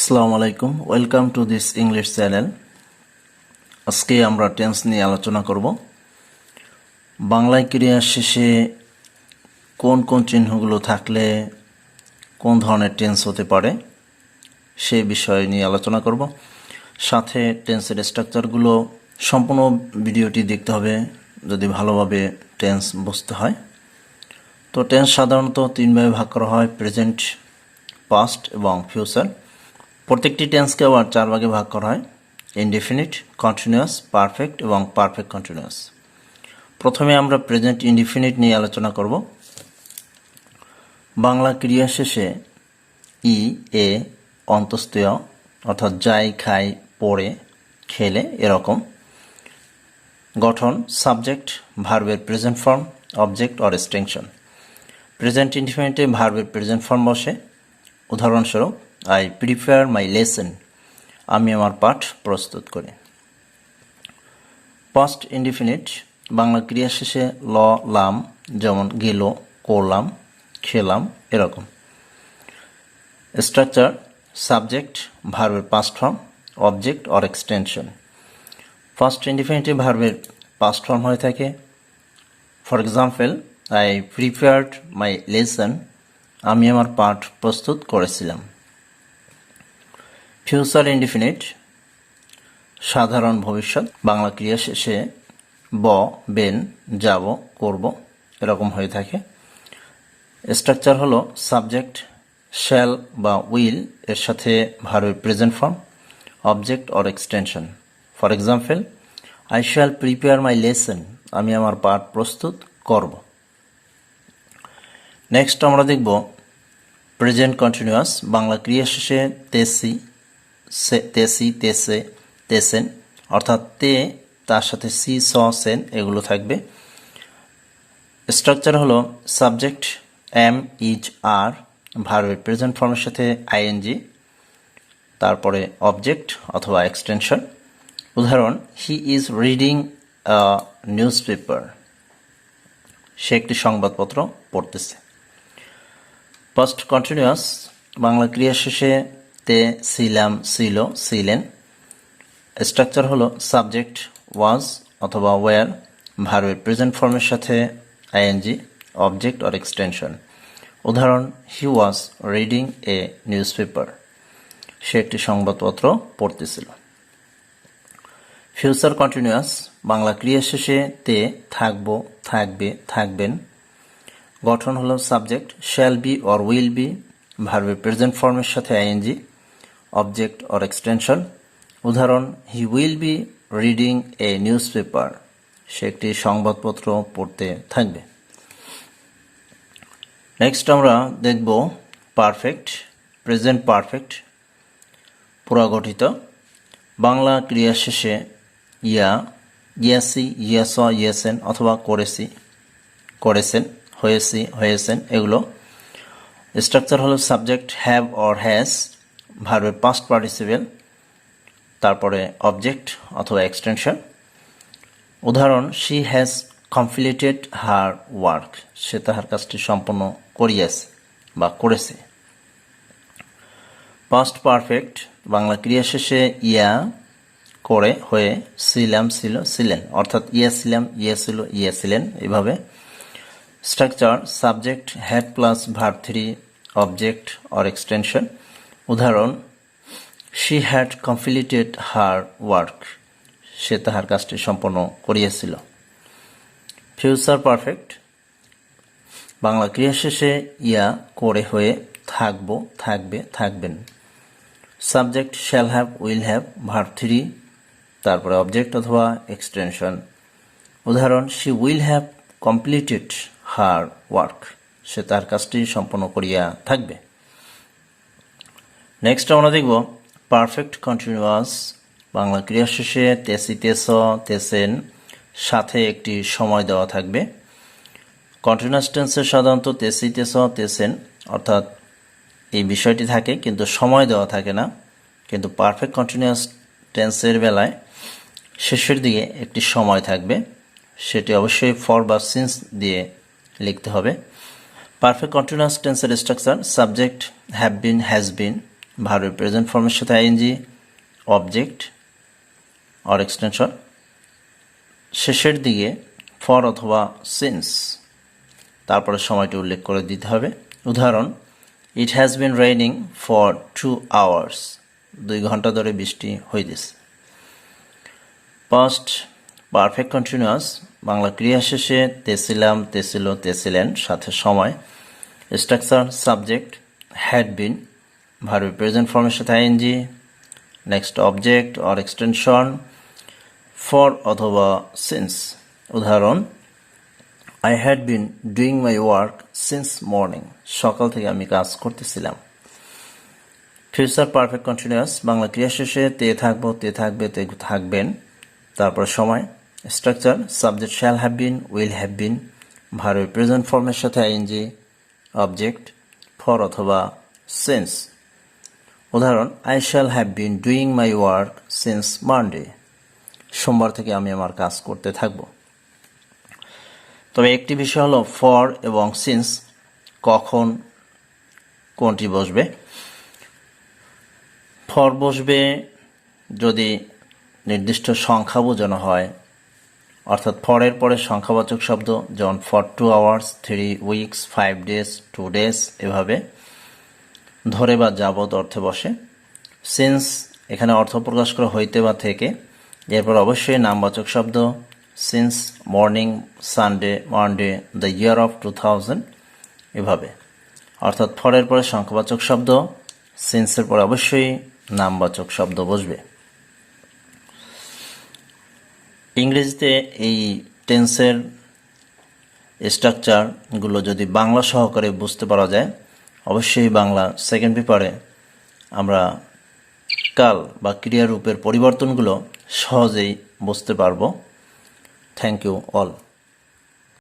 আসসালামু আলাইকুম, welcome to this English channel. আজকে আমরা টেন্স নিয়ে আলোচনা করব। বাংলায় ক্রিয়ার শেষে কোন কোন চিহ্নগুলো থাকলে কোন ধরনের টেন্স হতে পারে সে বিষয় নিয়ে আলোচনা করব। সাথে টেন্সের স্ট্রাকচারগুলো সম্পূর্ণ ভিডিওটি দেখতে হবে যদি ভালোভাবে টেন্স বুঝতে হয়। তো টেন্স সাধারণত তিনভাবে ভাগ করা হয়: প্রেজেন্ট, পাস্ট এবং ফিউচার। প্রত্যেকটি টেন্সকে আবার চার ভাগে ভাগ করা হয়: ইনডিফিনিট, কন্টিনিউয়াস, পারফেক্ট এবং পারফেক্ট কন্টিনিউয়াস। প্রথমে আমরা প্রেজেন্ট ইনডিফিনিট নিয়ে আলোচনা করব। বাংলা ক্রিয়া শেষে ই, এ, অন্তস্তেয় অর্থাৎ যাই, খাই, পড়ে, খেলে এরকম। গঠন: সাবজেক্ট, ভার্বের present form, object or extension. Present ইনডিফিনিটে ভার্বের প্রেজেন্ট ফর্ম বসে। উদাহরণস্বরূপ, আই প্রিপেয়ার মাই লেসন, আমি আমার পাঠ প্রস্তুত করি। পাস্ট ইনডিফিনিট বাংলা ক্রিয়া শেষে ল, লাম, যেমন গেল, করলাম, খেলাম এরকম। স্ট্রাকচার: সাবজেক্ট, ভার্বের past form, object or extension. First indefinite ভার্বের পাস্ট ফর্ম হয়ে থাকে। For example, I prepared my lesson, আমি আমার পাঠ প্রস্তুত করেছিলাম। ফিউচার ইনডিফিনিট সাধারণ ভবিষ্যৎ বাংলা ক্রিয়া শেষে ব, বেন, যাব, করব এরকম হয়ে থাকে। স্ট্রাকচার হলো সাবজেক্ট, শ্যাল বা উইল এর সাথে ভার্বের present form, object or extension. For example, I shall prepare my lesson, আমি আমার পাঠ প্রস্তুত করব। নেক্সট আমরা দেখব প্রেজেন্ট কন্টিনিউয়াস বাংলা ক্রিয়া শেষে তেসি, তেসি, তেসে, তেসেন অর্থাৎ তে, তার সাথে সি, স, সেন এগুলো থাকবে। স্ট্রাকচার হলো সাবজেক্ট, এম, ইজ, আর, ভার্বের প্রেজেন্ট ফর্মের সাথে আইএনজি, তারপরে অবজেক্ট অথবা এক্সটেনশন। উদাহরণ, he is reading a newspaper, সে একটি সংবাদপত্র পড়তেছে। পাস্ট কন্টিনিউয়াস বাংলা ক্রিয়া শেষে তে, ছিলাম, ছিল, ছিলেন। স্ট্রাকচার হলো সাবজেক্ট, ওয়াজ অথবা ওয়্যার, ভার্বের প্রেজেন্ট ফর্মের সাথে আইএনজি, অবজেক্ট অর এক্সটেনশন। উদাহরণ, he was reading a newspaper, সে একটি সংবাদপত্র পড়তেছিল। ফিউচার কন্টিনিউয়াস বাংলা ক্রিয়া শেষে তে, থাকব, থাকবে, থাকবেন। গঠন হলো subject, shall be or will be, ভার্বের প্রেজেন্ট ফর্মের সাথে আইএনজি, অবজেক্ট অর এক্সটেনশন। উদাহরণ, he will be reading a newspaper, সে একটি সংবাদপত্র পড়তে থাকবে। নেক্সট আমরা দেখব পারফেক্ট, প্রেজেন্ট পারফেক্ট পুরাগঠিত বাংলা ক্রিয়া শেষে ইয়া, ইয়াসি, ইয়াস, ইয়েসেন অথবা করেছি, করেছেন, হয়েছি, হয়েছেন এগুলো। স্ট্রাকচার হলো সাবজেক্ট, হ্যাভ অর হ্যাজ, ভার্বের পাস্ট পার্টিসিপেল, তারপরে অবজেক্ট অথবা এক্সটেনশন। উদাহরণ, she has completed her work, সে তাহার কাজটি সম্পন্ন করিয়াছে বা করেছে। পাস্ট পারফেক্ট বাংলা ক্রিয়া শেষে ইয়া, করে, হয়ে, ছিলাম, ছিল, ছিলেন অর্থাৎ ইয়া ছিলাম, ইয়া ছিল, ইয়া ছিলেন এভাবে। Structure subject, had plus verb 3, object or extension. উদাহরণ, she had completed her work, সে তাহার কাজটি সম্পন্ন করিয়াছিল। ফিউচার পারফেক্ট বাংলা ক্রিয়া শেষে ইয়া, করে, হয়ে, থাকব, থাকবে, থাকবেন। Subject, shall have, will have, verb 3, তারপরে অবজেক্ট অথবা এক্সটেনশন। উদাহরণ, she will have completed her work, সে তার কাজটি সম্পন্ন করিয়া থাকবে। নেক্সট আমরা দেখব পারফেক্ট কন্টিনিউয়াস বাংলা ক্রিয়া শেষে তেসি, তেস, তেসেন সাথে একটি সময় দেওয়া থাকবে। কন্টিনিউয়াস টেন্সে সাধারণত তেসি, তেস, তেসেন অর্থাৎ এই বিষয়টি থাকে কিন্তু সময় দেওয়া থাকে না। কিন্তু পারফেক্ট কন্টিনিউয়াস টেন্সের বেলায় শেষের দিকে একটি সময় থাকবে, সেটি অবশ্যই ফর বা সিন্স দিয়ে লিখতে হবে। পারফেক্ট কন্টিনিউয়াস টেন্সের structure subject, have been, has been, ভার্বের প্রেজেন্ট ফর্মের সাথে আইএনজি, অবজেক্ট অর এক্সটেনশন, শেষের দিকে ফর অথবা সিন্স, তারপরে সময়টি উল্লেখ করে দিতে হবে। উদাহরণ, it has been raining for 2 hours, 2 ঘন্টা ধরে বৃষ্টি হইতেছে। পাস্ট পারফেক্ট কন্টিনিউয়াস, বাংলা ক্রিয়া শেষে তেছিলাম, তেছিল, তেছিলেন সাথে সময়। স্ট্রাকচার সাবজেক্ট হ্যাড বিন, ভার্বের প্রেজেন্ট ফর্মের সাথে ING, next object or extension, for অথবা সিন্স। উদাহরণ, I had been doing my work since morning, সকাল থেকে আমি কাজ করতেছিলাম। ফিউচার পারফেক্ট কন্টিনিউয়াস, বাংলা ক্রিয়া শেষে তে থাকবো, তে থাকবে, তে থাকবেন, তারপর সময়। Structure subject shall have been, will have been, ভার্বের প্রেজেন্ট ফর্মের সাথে আইএনজি, অবজেক্ট, ফর অথবা সিন্স। উদাহরণ, I shall have been doing my work since Monday, সোমবার থেকে আমি আমার কাজ করতে থাকব। তবে একটি বিষয় হলো ফর এবং সিন্স কখন কোনটি বসবে। ফর বসবে যদি নির্দিষ্ট সংখ্যা বোঝানো হয়, অর্থাৎ ফরের পরে সংখ্যাবাচক শব্দ, যেমন for 2 hours, 3 weeks, 5 days, 2 days, এভাবে ধরে বা যাবত অর্থে বসে। সিন্স এখানে অর্থ প্রকাশ করা হইতে বা থেকে, এরপর অবশ্যই নামবাচক শব্দ, since morning, Sunday, Monday, the year of 2000, এভাবে। অর্থাৎ ফরের পরে সংখ্যাবাচক শব্দ, সিন্সের পরে অবশ্যই নামবাচক শব্দ বসবে। ইংরেজিতে এই টেন্সের স্ট্রাকচারগুলো যদি বাংলা সহকারে বুঝতে পারা যায়, অবশ্যই বাংলা সেকেন্ড পেপারে আমরা কাল বা ক্রিয়ারূপের পরিবর্তনগুলো সহজেই বুঝতে পারব। Thank you all.